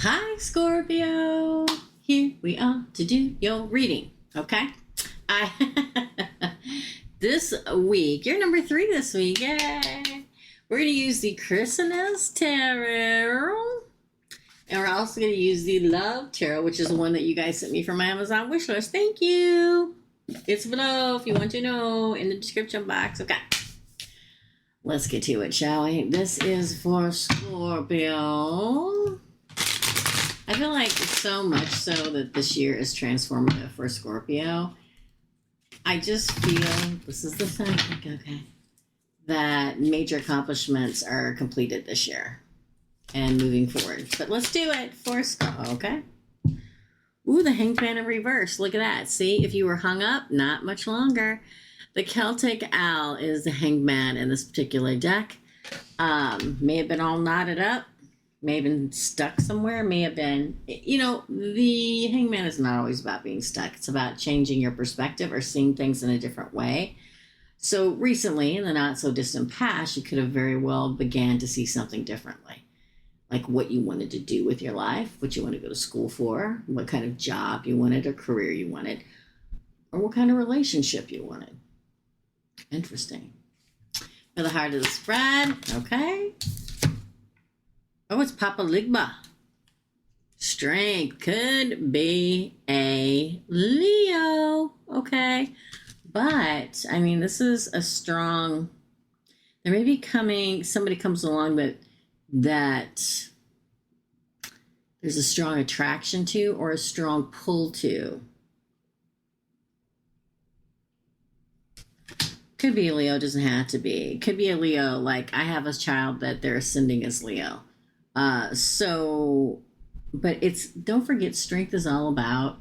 Hi, Scorpio. Here we are to do your reading. Okay. This week, you're number 3 this week. Yay. We're going to use the Chrysalis Tarot. And we're also going to use the Love Tarot, which is the one that you guys sent me from my Amazon wish list. Thank you. It's below if you want to know in the description box. Okay. Let's get to it, shall we? This is for Scorpio. I feel like so much so that this year is transformative for Scorpio. I just feel, this is the psychic, okay, that major accomplishments are completed this year and moving forward. But let's do it for Scorpio, okay? Ooh, the Hanged Man in reverse. Look at that. See, if you were hung up, not much longer. The Celtic Owl is the Hanged Man in this particular deck. May have been all knotted up. May have been stuck somewhere. May have been, you know, the Hangman is not always about being stuck. It's about changing your perspective or seeing things in a different way. So recently, in the not so distant past, you could have very well began to see something differently. Like what you wanted to do with your life, what you want to go to school for, what kind of job you wanted or career you wanted, or what kind of relationship you wanted. Interesting. For the heart of the spread, okay. Oh, it's Papa Ligba. Strength could be a Leo, okay. But, I mean, this is a strong, there may be somebody comes along that there's a strong attraction to or a strong pull to. Could be a Leo, doesn't have to be. Could be a Leo, like I have a child that they're ascending as Leo. But don't forget, strength is all about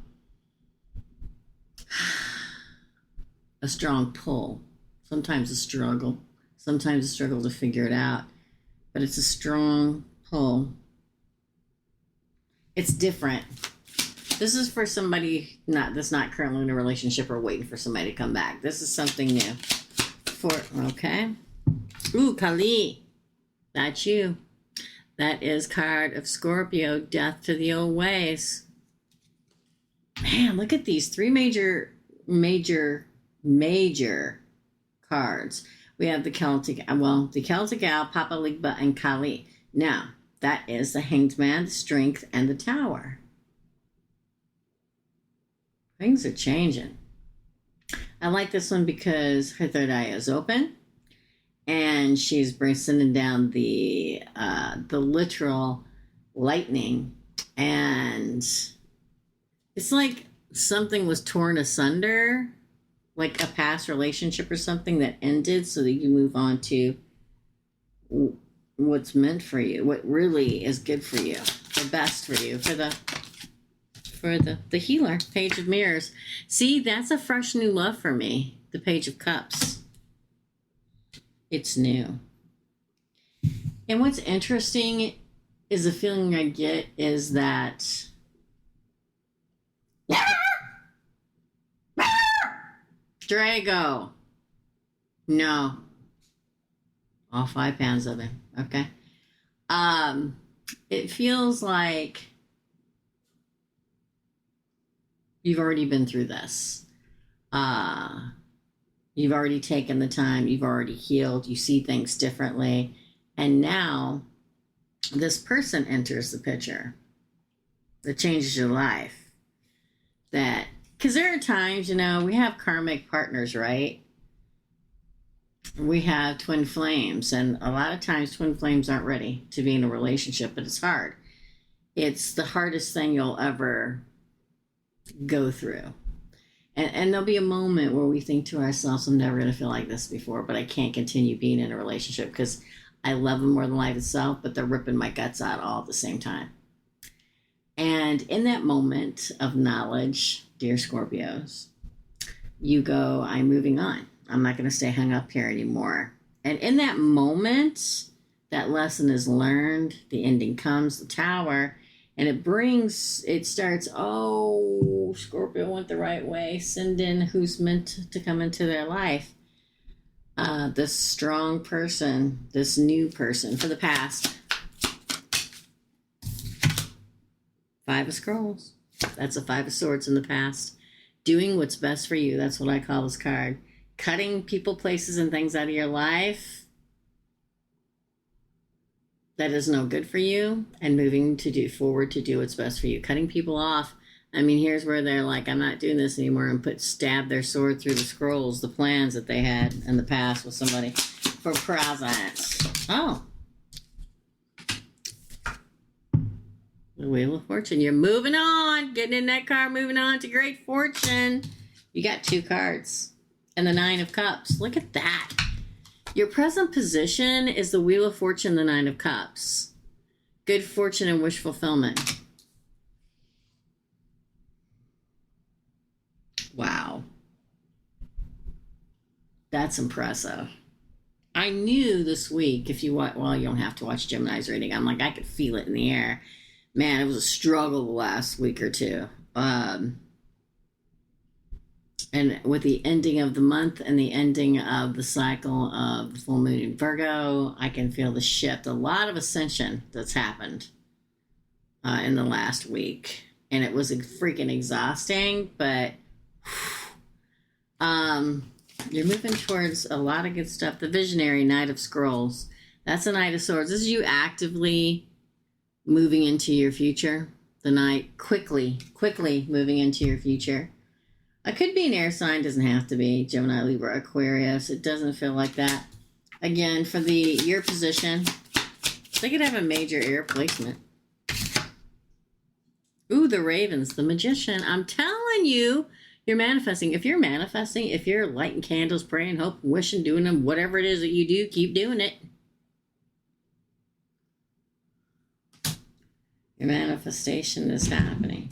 a strong pull. Sometimes a struggle to figure it out, but it's a strong pull. It's different. This is for somebody that's not currently in a relationship or waiting for somebody to come back. This is something new. Okay. Ooh, Kali. That's you. That is card of Scorpio, death to the old ways. Man, look at these 3 major cards. We have the Celtic Owl, Papa Ligba, and Kali. Now, that is the Hanged Man, the Strength, and the Tower. Things are changing. I like this one because her third eye is open. And she's sending down the literal lightning, and it's like something was torn asunder, like a past relationship or something that ended, so that you move on to what's meant for you, what really is good for you, the best for you, for the healer. Page of Mirrors. See, that's a fresh new love for me. The Page of Cups. It's new. And what's interesting is the feeling I get is that Drago. No. All 5 pounds of him. Okay. It feels like you've already been through this. You've already taken the time. You've already healed. You see things differently. And now this person enters the picture that changes your life. Because there are times, we have karmic partners, right? We have twin flames. And a lot of times twin flames aren't ready to be in a relationship, but it's hard. It's the hardest thing you'll ever go through. And there'll be a moment where we think to ourselves, I'm never going to feel like this before, but I can't continue being in a relationship because I love them more than life itself, but they're ripping my guts out all at the same time. And in that moment of knowledge, dear Scorpios, you go, I'm moving on. I'm not going to stay hung up here anymore. And in that moment, that lesson is learned. The ending comes, the Tower. And it starts, Scorpio went the right way. Send in who's meant to come into their life. This strong person, this new person for the past. Five of Scrolls. That's a Five of Swords in the past. Doing what's best for you. That's what I call this card. Cutting people, places, and things out of your life that is no good for you, and moving forward to do what's best for you. Cutting people off. I mean, here's where they're like, I'm not doing this anymore, and stab their sword through the scrolls, the plans that they had in the past with somebody for presents. Oh. The Wheel of Fortune. You're moving on. Getting in that car, moving on to great fortune. You got 2 cards. And the 9 of Cups. Look at that. Your present position is the Wheel of Fortune, the 9 of Cups. Good fortune and wish fulfillment. Wow. That's impressive. I knew this week, if you watch, well, you don't have to watch Gemini's reading. I'm like, I could feel it in the air. Man, it was a struggle the last week or two. And with the ending of the month and the ending of the cycle of the full moon in Virgo, I can feel the shift. A lot of ascension that's happened in the last week. And it was freaking exhausting, but you're moving towards a lot of good stuff. The Visionary, Knight of Scrolls. That's a Knight of Swords. This is you actively moving into your future. The Knight, quickly moving into your future. It could be an air sign, doesn't have to be. Gemini, Libra, Aquarius. It doesn't feel like that. Again, for your position, they could have a major air placement. Ooh, the Ravens, the Magician. I'm telling you, you're manifesting. If you're manifesting, if you're lighting candles, praying, hoping, wishing, doing them, whatever it is that you do, keep doing it. Your manifestation is happening.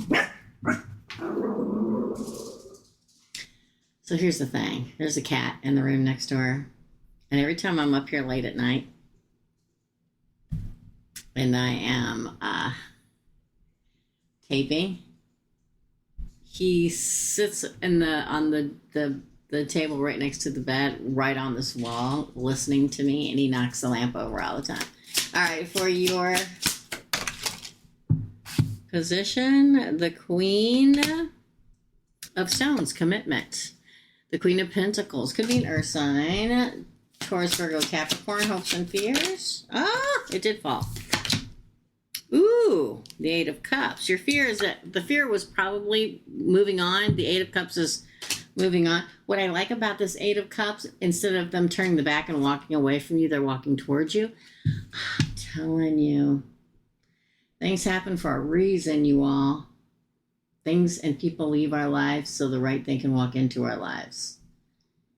So here's the thing. There's a cat in the room next door. And every time I'm up here late at night, and I am taping, he sits on the table right next to the bed, right on this wall, listening to me, and he knocks the lamp over all the time. All right, for your position, the Queen of Stones, commitment. The Queen of Pentacles, could be an earth sign. Taurus, Virgo, Capricorn, hopes and fears. Ah, it did fall. Ooh, the Eight of Cups. Your fear is that the fear was probably moving on. The Eight of Cups is moving on. What I like about this Eight of Cups, instead of them turning the back and walking away from you, they're walking towards you. I'm telling you, things happen for a reason, you all. Things and people leave our lives so the right thing can walk into our lives.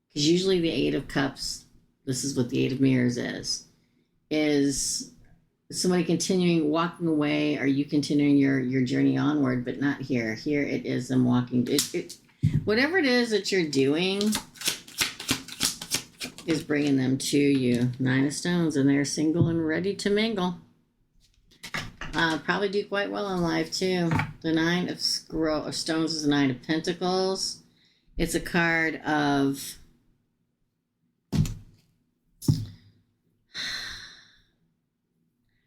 Because usually the Eight of Cups, this is what the Eight of Mirrors is somebody continuing, walking away, or you continuing your journey onward, but not here. Here it is them walking. Whatever it is that you're doing is bringing them to you. 9 of Stones, and they're single and ready to mingle. Probably do quite well in life too. The 9 of Stones is the 9 of Pentacles. It's a card of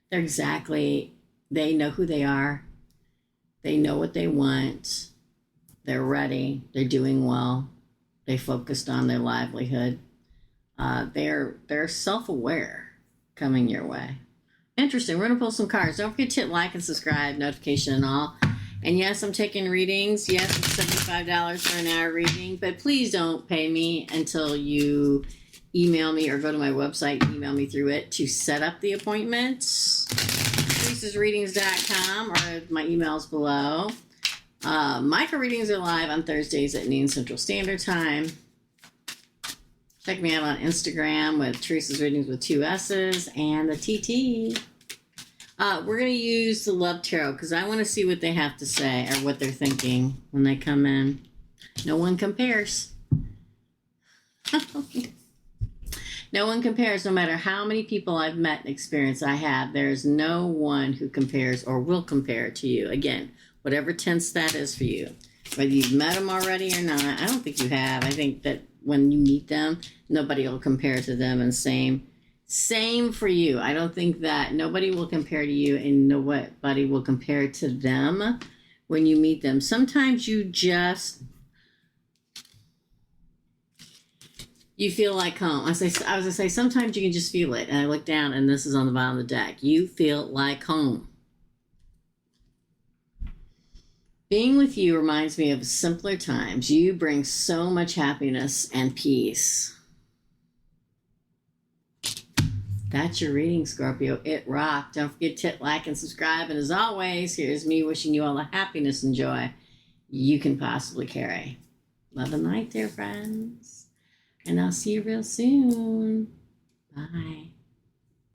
they know who they are. They know what they want. They're ready. They're doing well. They focused on their livelihood. They're self-aware coming your way. Interesting. We're going to pull some cards. Don't forget to hit like and subscribe, notification and all. And yes, I'm taking readings. Yes, it's $75 for an hour reading. But please don't pay me until you email me or go to my website, email me through it to set up the appointments. TERESASREADINGS.com, or my email's below. Micro readings are live on Thursdays at noon Central Standard Time. Check me out on Instagram with Teresa's Readings with 2 S's and the TT. We're going to use the Love Tarot because I want to see what they have to say or what they're thinking when they come in. No one compares. No one compares, no matter how many people I've met and experience I have. There's no one who compares or will compare to you. Again, whatever tense that is for you. Whether you've met them already or not, I don't think you have. I think that when you meet them, nobody will compare to them in same Same for you. I don't think that nobody will compare to you and nobody will compare to them when you meet them. Sometimes you feel like home. I was gonna say sometimes you can just feel it. And I look down and this is on the bottom of the deck. You feel like home. Being with you reminds me of simpler times. You bring so much happiness and peace. That's your reading, Scorpio. It rocked. Don't forget to hit like and subscribe. And as always, here's me wishing you all the happiness and joy you can possibly carry. Love and light, dear friends. And I'll see you real soon. Bye.